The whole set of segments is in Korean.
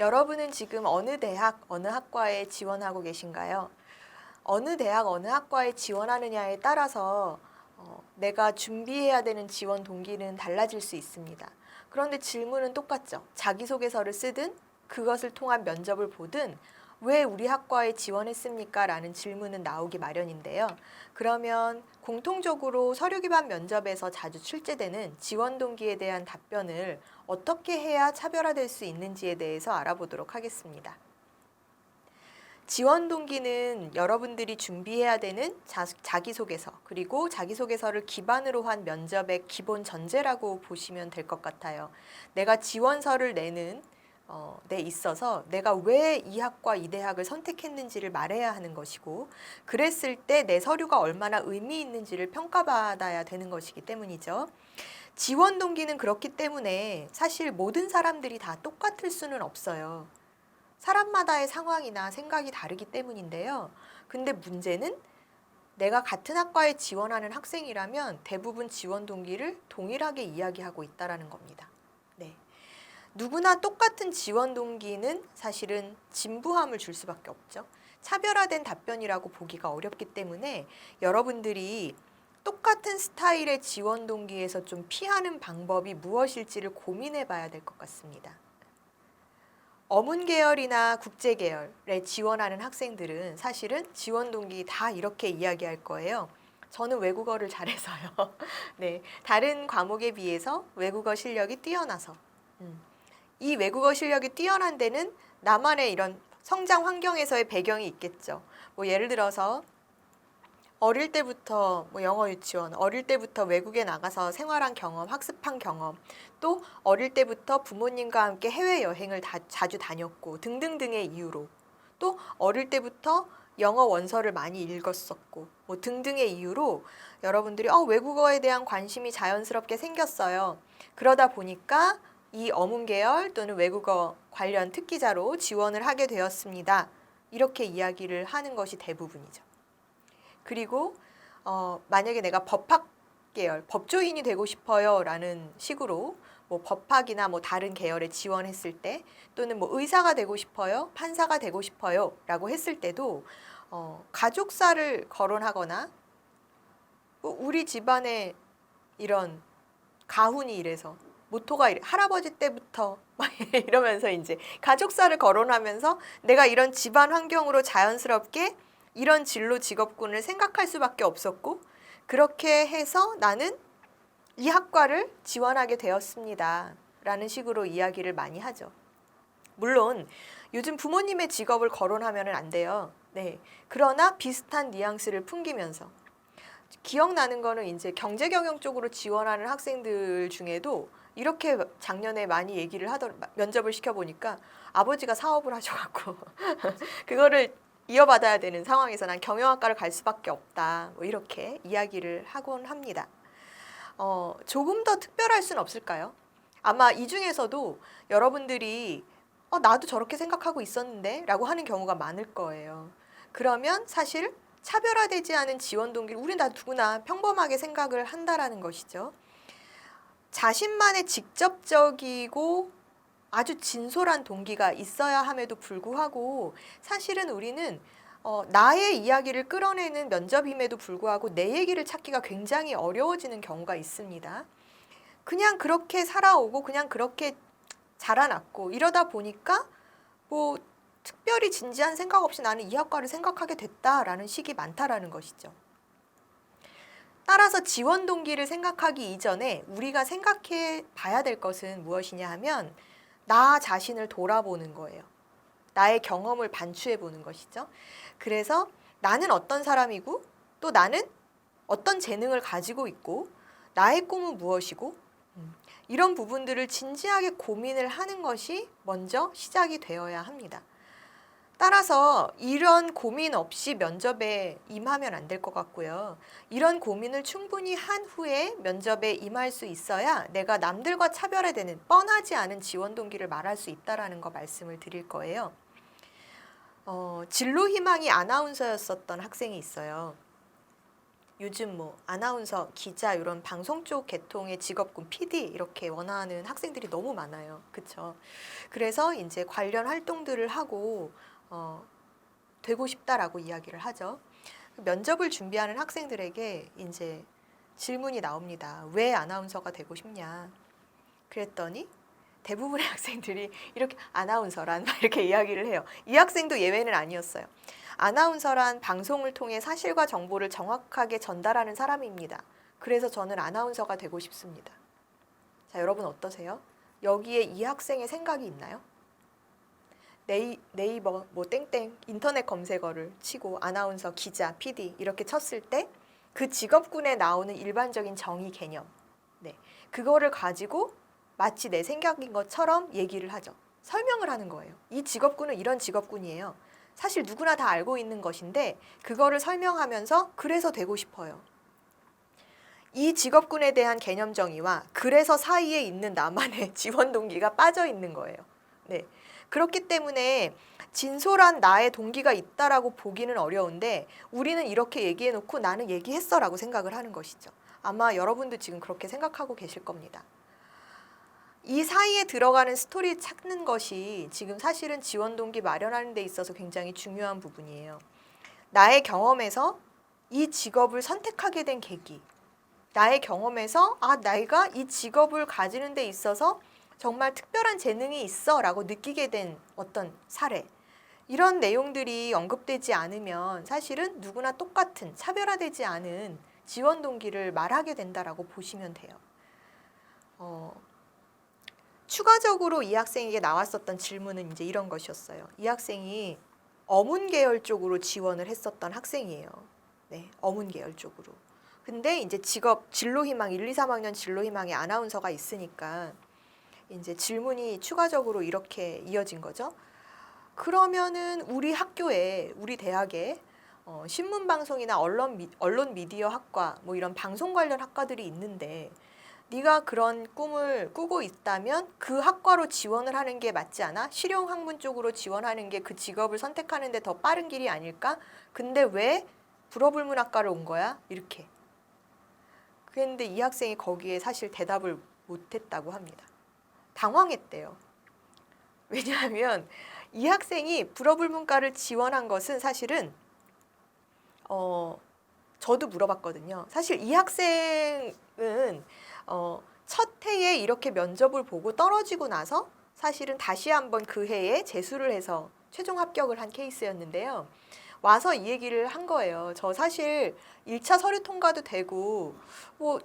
여러분은 지금 어느 대학, 어느 학과에 지원하고 계신가요? 어느 대학, 어느 학과에 지원하느냐에 따라서 내가 준비해야 되는 지원 동기는 달라질 수 있습니다. 그런데 질문은 똑같죠. 자기소개서를 쓰든 그것을 통한 면접을 보든 왜 우리 학과에 지원했습니까? 라는 질문은 나오기 마련인데요. 그러면 공통적으로 서류 기반 면접에서 자주 출제되는 지원 동기에 대한 답변을 어떻게 해야 차별화될 수 있는지에 대해서 알아보도록 하겠습니다. 지원 동기는 여러분들이 준비해야 되는 자기소개서, 그리고 자기소개서를 기반으로 한 면접의 기본 전제라고 보시면 될 것 같아요. 내가 지원서를 내는 데 있어서 내가 왜 이 학과 이 대학을 선택했는지를 말해야 하는 것이고, 그랬을 때 내 서류가 얼마나 의미 있는지를 평가받아야 되는 것이기 때문이죠. 지원 동기는 그렇기 때문에 사실 모든 사람들이 다 똑같을 수는 없어요. 사람마다의 상황이나 생각이 다르기 때문인데요. 근데 문제는 내가 같은 학과에 지원하는 학생이라면 대부분 지원 동기를 동일하게 이야기하고 있다는 겁니다. 네. 누구나 똑같은 지원 동기는 사실은 진부함을 줄 수밖에 없죠. 차별화된 답변이라고 보기가 어렵기 때문에 여러분들이 똑같은 스타일의 지원 동기에서 좀 피하는 방법이 무엇일지를 고민해 봐야 될 것 같습니다. 어문 계열이나 국제 계열에 지원하는 학생들은 사실은 지원 동기 다 이렇게 이야기할 거예요. 저는 외국어를 잘해서요. 네, 다른 과목에 비해서 외국어 실력이 뛰어나서. 이 외국어 실력이 뛰어난 데는 나만의 이런 성장 환경에서의 배경이 있겠죠. 뭐 예를 들어서 어릴 때부터 영어 유치원, 어릴 때부터 외국에 나가서 생활한 경험, 학습한 경험, 또 어릴 때부터 부모님과 함께 해외여행을 자주 다녔고 등등등의 이유로, 또 어릴 때부터 영어 원서를 많이 읽었었고 뭐 등등의 이유로 여러분들이 외국어에 대한 관심이 자연스럽게 생겼어요. 그러다 보니까 이 어문 계열 또는 외국어 관련 특기자로 지원을 하게 되었습니다. 이렇게 이야기를 하는 것이 대부분이죠. 그리고 만약에 내가 법학 계열, 법조인이 되고 싶어요 라는 식으로 뭐 법학이나 뭐 다른 계열에 지원했을 때, 또는 뭐 의사가 되고 싶어요, 판사가 되고 싶어요 라고 했을 때도 가족사를 거론하거나 우리 집안에 이런 가훈이 이래서 모토가 할아버지 때부터 막 이러면서 이제 가족사를 거론하면서 내가 이런 집안 환경으로 자연스럽게 이런 진로 직업군을 생각할 수밖에 없었고, 그렇게 해서 나는 이 학과를 지원하게 되었습니다 라는 식으로 이야기를 많이 하죠. 물론 요즘 부모님의 직업을 거론하면 안 돼요. 네. 그러나 비슷한 뉘앙스를 풍기면서 기억나는 거는 이제 경제경영 쪽으로 지원하는 학생들 중에도 이렇게 작년에 많이 얘기를 면접을 시켜보니까 아버지가 사업을 하셔갖고 그거를 이어받아야 되는 상황에서 난 경영학과를 갈 수밖에 없다, 뭐 이렇게 이야기를 하곤 합니다. 조금 더 특별할 수는 없을까요? 아마 이 중에서도 여러분들이 나도 저렇게 생각하고 있었는데 라고 하는 경우가 많을 거예요. 그러면 사실 차별화되지 않은 지원 동기를 우리 다 누구나 평범하게 생각을 한다라는 것이죠. 자신만의 직접적이고 아주 진솔한 동기가 있어야 함에도 불구하고 사실은 우리는 나의 이야기를 끌어내는 면접임에도 불구하고 내 얘기를 찾기가 굉장히 어려워지는 경우가 있습니다. 그냥 그렇게 살아오고 그냥 그렇게 자라났고 이러다 보니까 뭐 특별히 진지한 생각 없이 나는 이 학과를 생각하게 됐다라는 식이 많다라는 것이죠. 따라서 지원 동기를 생각하기 이전에 우리가 생각해 봐야 될 것은 무엇이냐 하면 나 자신을 돌아보는 거예요. 나의 경험을 반추해 보는 것이죠. 그래서 나는 어떤 사람이고 또 나는 어떤 재능을 가지고 있고 나의 꿈은 무엇이고 이런 부분들을 진지하게 고민을 하는 것이 먼저 시작이 되어야 합니다. 따라서 이런 고민 없이 면접에 임하면 안 될 것 같고요. 이런 고민을 충분히 한 후에 면접에 임할 수 있어야 내가 남들과 차별화되는 뻔하지 않은 지원 동기를 말할 수 있다는 거 말씀을 드릴 거예요. 진로 희망이 아나운서였었던 학생이 있어요. 요즘 뭐 아나운서, 기자 이런 방송 쪽 계통의 직업군 PD 이렇게 원하는 학생들이 너무 많아요. 그렇죠? 그래서 이제 관련 활동들을 하고 되고 싶다라고 이야기를 하죠. 면접을 준비하는 학생들에게 이제 질문이 나옵니다. 왜 아나운서가 되고 싶냐? 그랬더니 대부분의 학생들이 이렇게 아나운서란 막 이렇게 이야기를 해요. 이 학생도 예외는 아니었어요. 아나운서란 방송을 통해 사실과 정보를 정확하게 전달하는 사람입니다. 그래서 저는 아나운서가 되고 싶습니다. 자, 여러분 어떠세요? 여기에 이 학생의 생각이 있나요? 네이버 뭐 땡땡 인터넷 검색어를 치고 아나운서, 기자, PD 이렇게 쳤을 때 그 직업군에 나오는 일반적인 정의 개념, 네, 그거를 가지고 마치 내 생각인 것처럼 얘기를 하죠. 설명을 하는 거예요. 이 직업군은 이런 직업군이에요. 사실 누구나 다 알고 있는 것인데 그거를 설명하면서 그래서 되고 싶어요. 이 직업군에 대한 개념 정의와 그래서 사이에 있는 나만의 지원 동기가 빠져 있는 거예요. 네. 그렇기 때문에 진솔한 나의 동기가 있다라고 보기는 어려운데 우리는 이렇게 얘기해 놓고 나는 얘기했어라고 생각을 하는 것이죠. 아마 여러분도 지금 그렇게 생각하고 계실 겁니다. 이 사이에 들어가는 스토리 찾는 것이 지금 사실은 지원 동기 마련하는 데 있어서 굉장히 중요한 부분이에요. 나의 경험에서 이 직업을 선택하게 된 계기, 나의 경험에서 내가 이 직업을 가지는 데 있어서 정말 특별한 재능이 있어 라고 느끼게 된 어떤 사례, 이런 내용들이 언급되지 않으면 사실은 누구나 똑같은 차별화되지 않은 지원 동기를 말하게 된다라고 보시면 돼요. 추가적으로 이 학생에게 나왔었던 질문은 이제 이런 것이었어요. 이 학생이 어문 계열 쪽으로 지원을 했었던 학생이에요. 네, 어문 계열 쪽으로. 근데 이제 직업 진로 희망 1, 2, 3학년 진로 희망에 아나운서가 있으니까 이제 질문이 추가적으로 이렇게 이어진 거죠. 그러면은 우리 학교에, 우리 대학에 신문 방송이나 언론 미디어 학과 뭐 이런 방송 관련 학과들이 있는데 네가 그런 꿈을 꾸고 있다면 그 학과로 지원을 하는 게 맞지 않아? 실용학문 쪽으로 지원하는 게 그 직업을 선택하는 데 더 빠른 길이 아닐까? 근데 왜 불어불문학과를 온 거야? 이렇게. 그런데 이 학생이 거기에 사실 대답을 못했다고 합니다. 당황했대요. 왜냐하면 이 학생이 불어불문과를 지원한 것은 사실은 저도 물어봤거든요. 사실 이 학생은 첫 해에 이렇게 면접을 보고 떨어지고 나서 사실은 다시 한번 그 해에 재수를 해서 최종 합격을 한 케이스였는데요. 와서 이 얘기를 한 거예요. 저 사실 1차 서류 통과도 되고 뭐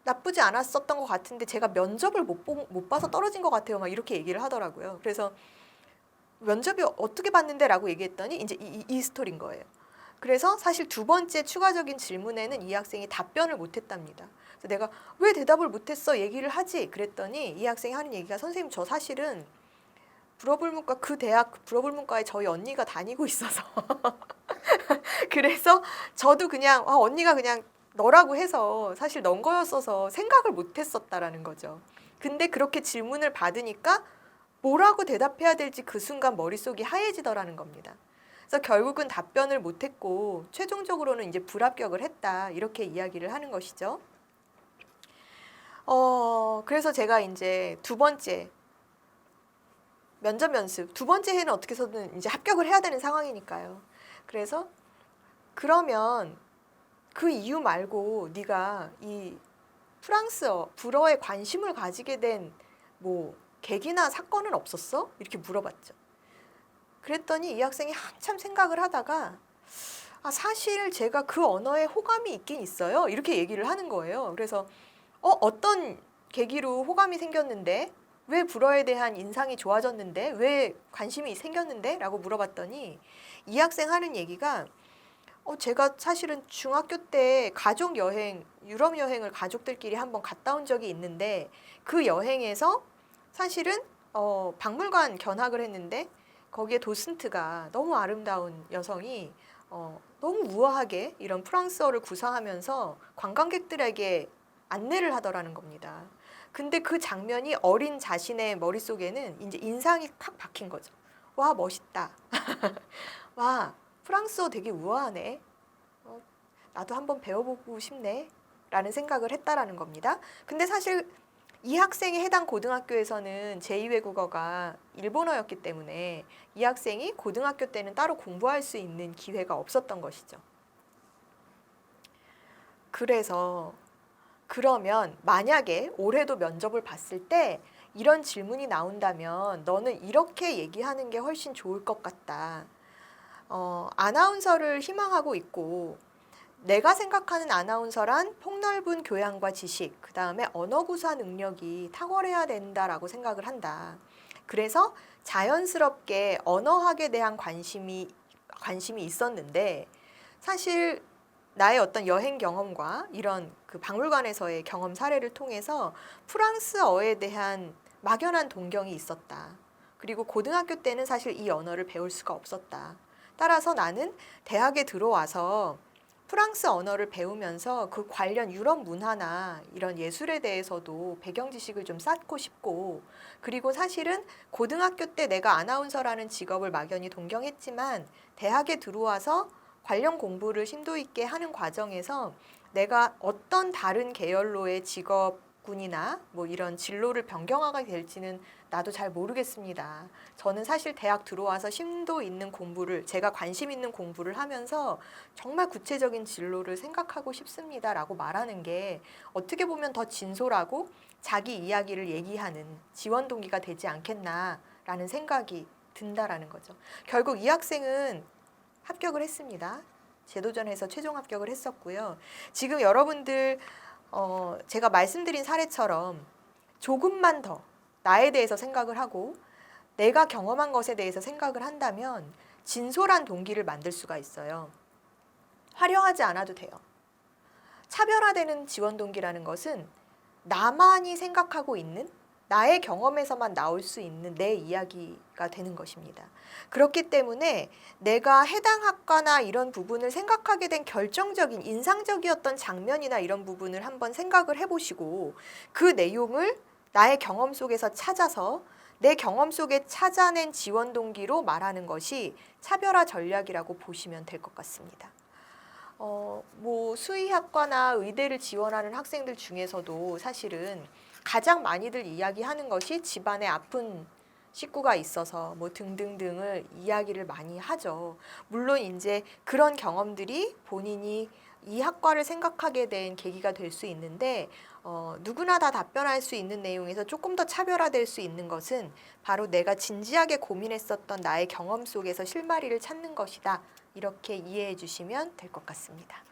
나쁘지 않았었던 것 같은데 제가 면접을 못 봐서 떨어진 것 같아요. 막 이렇게 얘기를 하더라고요. 그래서 면접이 어떻게 봤는데 라고 얘기했더니 이제 이 스토리인 거예요. 그래서 사실 두 번째 추가적인 질문에는 이 학생이 답변을 못했답니다. 그래서 내가 왜 대답을 못했어 얘기를 하지 그랬더니 이 학생이 하는 얘기가 선생님 저 사실은 불어불문과 그 대학 불어불문과에 저희 언니가 다니고 있어서 그래서 저도 그냥 언니가 그냥 너라고 해서 사실 넌 거였어서 생각을 못했었다라는 거죠. 근데 그렇게 질문을 받으니까 뭐라고 대답해야 될지 그 순간 머릿속이 하얘지더라는 겁니다. 그래서 결국은 답변을 못했고 최종적으로는 이제 불합격을 했다 이렇게 이야기를 하는 것이죠. 그래서 제가 이제 두 번째 면접 연습 두 번째 해는 어떻게 해서든 이제 합격을 해야 되는 상황이니까요. 그래서 그러면 그 이유 말고 네가 이 프랑스어 불어에 관심을 가지게 된 뭐 계기나 사건은 없었어? 이렇게 물어봤죠. 그랬더니 이 학생이 한참 생각을 하다가 사실 제가 그 언어에 호감이 있긴 있어요. 이렇게 얘기를 하는 거예요. 그래서 어떤 계기로 호감이 생겼는데 왜 불어에 대한 인상이 좋아졌는데 왜 관심이 생겼는데? 라고 물어봤더니 이 학생 하는 얘기가 제가 사실은 중학교 때 가족 여행, 유럽 여행을 가족들끼리 한번 갔다 온 적이 있는데 그 여행에서 사실은 박물관 견학을 했는데 거기에 도슨트가 너무 아름다운 여성이 너무 우아하게 이런 프랑스어를 구사하면서 관광객들에게 안내를 하더라는 겁니다. 근데 그 장면이 어린 자신의 머릿속에는 이제 인상이 팍 박힌 거죠. 와, 멋있다. 와, 프랑스어 되게 우아하네. 나도 한번 배워보고 싶네 라는 생각을 했다라는 겁니다. 근데 사실 이 학생이 해당 고등학교에서는 제2외국어가 일본어였기 때문에 이 학생이 고등학교 때는 따로 공부할 수 있는 기회가 없었던 것이죠. 그래서 그러면 만약에 올해도 면접을 봤을 때 이런 질문이 나온다면 너는 이렇게 얘기하는 게 훨씬 좋을 것 같다. 아나운서를 희망하고 있고 내가 생각하는 아나운서란 폭넓은 교양과 지식, 그 다음에 언어 구사 능력이 탁월해야 된다라고 생각을 한다. 그래서 자연스럽게 언어학에 대한 관심이 있었는데 사실 나의 어떤 여행 경험과 이런 그 박물관에서의 경험 사례를 통해서 프랑스어에 대한 막연한 동경이 있었다. 그리고 고등학교 때는 사실 이 언어를 배울 수가 없었다. 따라서 나는 대학에 들어와서 프랑스 언어를 배우면서 그 관련 유럽 문화나 이런 예술에 대해서도 배경 지식을 좀 쌓고 싶고, 그리고 사실은 고등학교 때 내가 아나운서라는 직업을 막연히 동경했지만 대학에 들어와서 관련 공부를 심도 있게 하는 과정에서 내가 어떤 다른 계열로의 직업군이나 뭐 이런 진로를 변경하게 될지는 나도 잘 모르겠습니다. 저는 사실 대학 들어와서 심도 있는 공부를, 제가 관심 있는 공부를 하면서 정말 구체적인 진로를 생각하고 싶습니다라고 말하는 게 어떻게 보면 더 진솔하고 자기 이야기를 얘기하는 지원 동기가 되지 않겠나라는 생각이 든다라는 거죠. 결국 이 학생은 합격을 했습니다. 재도전해서 최종 합격을 했었고요. 지금 여러분들 제가 말씀드린 사례처럼 조금만 더 나에 대해서 생각을 하고 내가 경험한 것에 대해서 생각을 한다면 진솔한 동기를 만들 수가 있어요. 화려하지 않아도 돼요. 차별화되는 지원 동기라는 것은 나만이 생각하고 있는 나의 경험에서만 나올 수 있는 내 이야기가 되는 것입니다. 그렇기 때문에 내가 해당 학과나 이런 부분을 생각하게 된 결정적인 인상적이었던 장면이나 이런 부분을 한번 생각을 해보시고 그 내용을 나의 경험 속에서 찾아서 내 경험 속에 찾아낸 지원 동기로 말하는 것이 차별화 전략이라고 보시면 될 것 같습니다. 뭐 수의학과나 의대를 지원하는 학생들 중에서도 사실은 가장 많이들 이야기하는 것이 집안에 아픈 식구가 있어서 뭐 등등등을 이야기를 많이 하죠. 물론 이제 그런 경험들이 본인이 이 학과를 생각하게 된 계기가 될 수 있는데 누구나 다 답변할 수 있는 내용에서 조금 더 차별화될 수 있는 것은 바로 내가 진지하게 고민했었던 나의 경험 속에서 실마리를 찾는 것이다. 이렇게 이해해 주시면 될 것 같습니다.